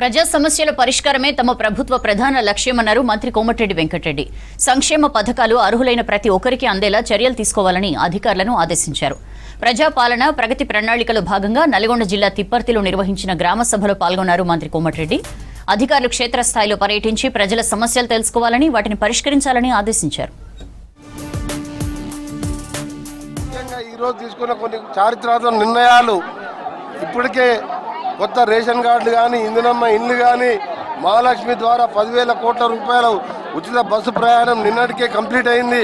ప్రజా సమస్యల పరిష్కారమే తమ ప్రభుత్వ ప్రధాన లక్ష్యమన్నారు మంత్రి కోమటిరెడ్డి వెంకటరెడ్డి. సంక్షేమ పథకాలు అర్హులైన ప్రతి ఒక్కరికి అందేలా చర్యలు తీసుకోవాలని అధికారులను ఆదేశించారు. ప్రజాపాలన ప్రగతి ప్రణాళికలో భాగంగా నల్గొండ జిల్లా తిప్పర్తిలో నిర్వహించిన గ్రామ సభలో పాల్గొన్నారు మంత్రి కోమటిరెడ్డి. అధికారులు క్షేత్రస్థాయిలో పర్యటించి ప్రజల సమస్యలు తెలుసుకోవాలని, వాటిని పరిష్కరించాలని ఆదేశించారు. ఈరోజు తీసుకున్న కొన్ని చారిత్రాత్మక నిర్ణయాలు ఇప్పటికే కొత్త రేషన్ కార్డులు కానీ, ఇందిరమ్మ ఇండ్లు కానీ, మహాలక్ష్మి ద్వారా 10,000 కోట్ల రూపాయలు ఉచిత బస్సు ప్రయాణం నిన్నటికే కంప్లీట్ అయింది.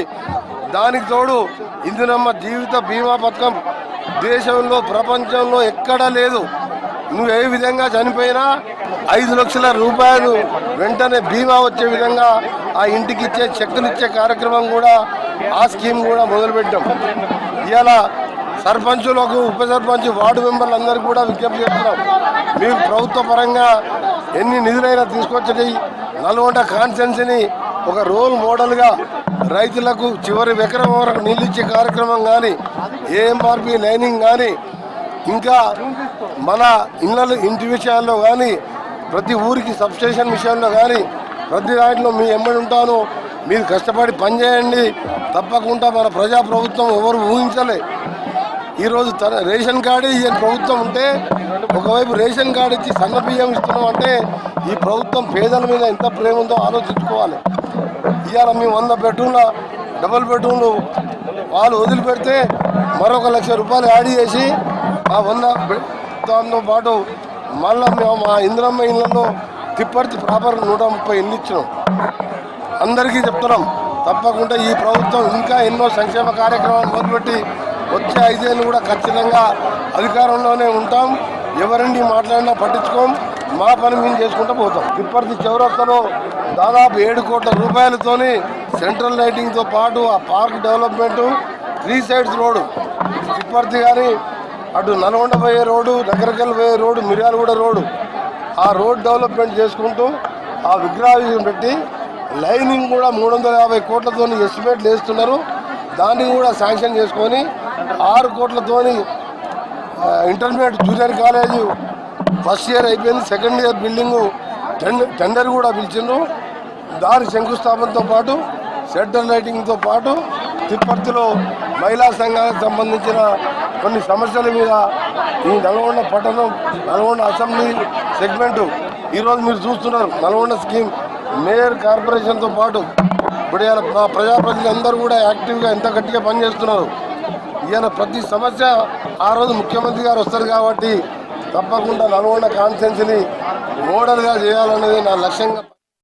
దానికి తోడు ఇందిరమ్మ జీవిత బీమా పథకం దేశంలో ప్రపంచంలో ఎక్కడా లేదు. నువ్వు ఏ విధంగా చనిపోయినా 5 లక్షల రూపాయలు వెంటనే బీమా వచ్చే విధంగా ఆ ఇంటికి ఇచ్చే చెక్కులు ఇచ్చే కార్యక్రమం కూడా, ఆ స్కీమ్ కూడా మొదలుపెట్టాం. ఇవాళ సర్పంచులకు, ఉప సర్పంచ్, వార్డు మెంబర్లు అందరికీ కూడా విజ్ఞప్తి చేస్తున్నాం. మీరు ప్రభుత్వ పరంగా ఎన్ని నిధులైనా తీసుకొచ్చి నల్గొండ కాన్స్టిట్యున్సీని ఒక రోల్ మోడల్గా రైతులకు చివరి ఎకరం వరకు నీళ్ళు ఇచ్చే కార్యక్రమం కానీ, ఏఎంఆర్పి లైనింగ్ కానీ, ఇంకా మన ఇంటి విషయాల్లో కానీ, ప్రతి ఊరికి సబ్స్టేషన్ విషయంలో కానీ, ప్రతి దాంట్లో మీ ఎమ్మడి ఉంటాను. మీరు కష్టపడి పనిచేయండి. తప్పకుండా మన ప్రజాప్రభుత్వం ఎవరు ఊహించలే. ఈరోజు రేషన్ కార్డు ఈ ప్రభుత్వం ఉంటే, ఒకవైపు రేషన్ కార్డు ఇచ్చి సన్న బియ్యం ఇస్తున్నాం అంటే ఈ ప్రభుత్వం పేదల మీద ఎంత ప్రేమ ఉందో ఆలోచించుకోవాలి. ఇవాళ మేము 100 బెడ్రూమ్ల డబుల్ బెడ్రూమ్లు వాళ్ళు వదిలిపెడితే మరొక 1,00,000 రూపాయలు యాడ్ చేసి ఆ 100 దాంతో పాటు మళ్ళీ మేము మా ఇందిరమ్మ ఇళ్లలో తిప్పర్తి ప్రాపర్ 130 ఇళ్ళు ఇచ్చినాం. అందరికీ చెప్తున్నాం, తప్పకుండా ఈ ప్రభుత్వం ఇంకా ఎన్నో సంక్షేమ కార్యక్రమాలు మొదలుపెట్టి వచ్చే 5 ఏళ్ళు కూడా ఖచ్చితంగా అధికారంలోనే ఉంటాం. ఎవరండి మాట్లాడినా పట్టించుకోం. మా పని మేము చేసుకుంటూ పోతాం. తిప్పర్తి చౌరస్తాలో దాదాపు 7 కోట్ల రూపాయలతోని సెంట్రల్ లైటింగ్తో పాటు ఆ park development, 3 sides road, Tipparthi కానీ అటు నల్గొండ పోయే రోడ్డు, నగరకల్ పోయే రోడ్డు, మిర్యాలగూడ రోడ్డు, ఆ రోడ్ డెవలప్మెంట్ చేసుకుంటూ ఆ విగ్రహాలు పెట్టి లైనింగ్ కూడా 350 కోట్లతో ఎస్టిమేట్లు వేస్తున్నారు. దాన్ని కూడా శాంక్షన్ చేసుకొని 6 కోట్లతోని intermediate junior college first year అయిపోయింది. సెకండ్ ఇయర్ బిల్డింగు టెండర్ కూడా పిలిచిండ్రు. దాని శంకుస్థాపనతో పాటు సెంట్రల్ లైటింగ్తో పాటు తిప్పర్తిలో మహిళా సంఘాలకు సంబంధించిన కొన్ని సమస్యల మీద ఈ నల్గొండ పట్టణం, నల్గొండ అసెంబ్లీ సెగ్మెంటు ఈరోజు మీరు చూస్తున్నారు. నల్గొండ స్కీమ్ మేయర్ కార్పొరేషన్తో పాటు ఇప్పుడు మా ప్రజాప్రతినిధులు అందరూ కూడా యాక్టివ్గా ఎంత గట్టిగా పనిచేస్తున్నారు. ఈయన ప్రతి సమస్య ఆ రోజు ముఖ్యమంత్రి గారు వస్తారు కాబట్టి తప్పకుండా నల్గొండ కాన్స్టిట్యున్సీని మోడల్గా చేయాలనేది నా లక్ష్యంగా.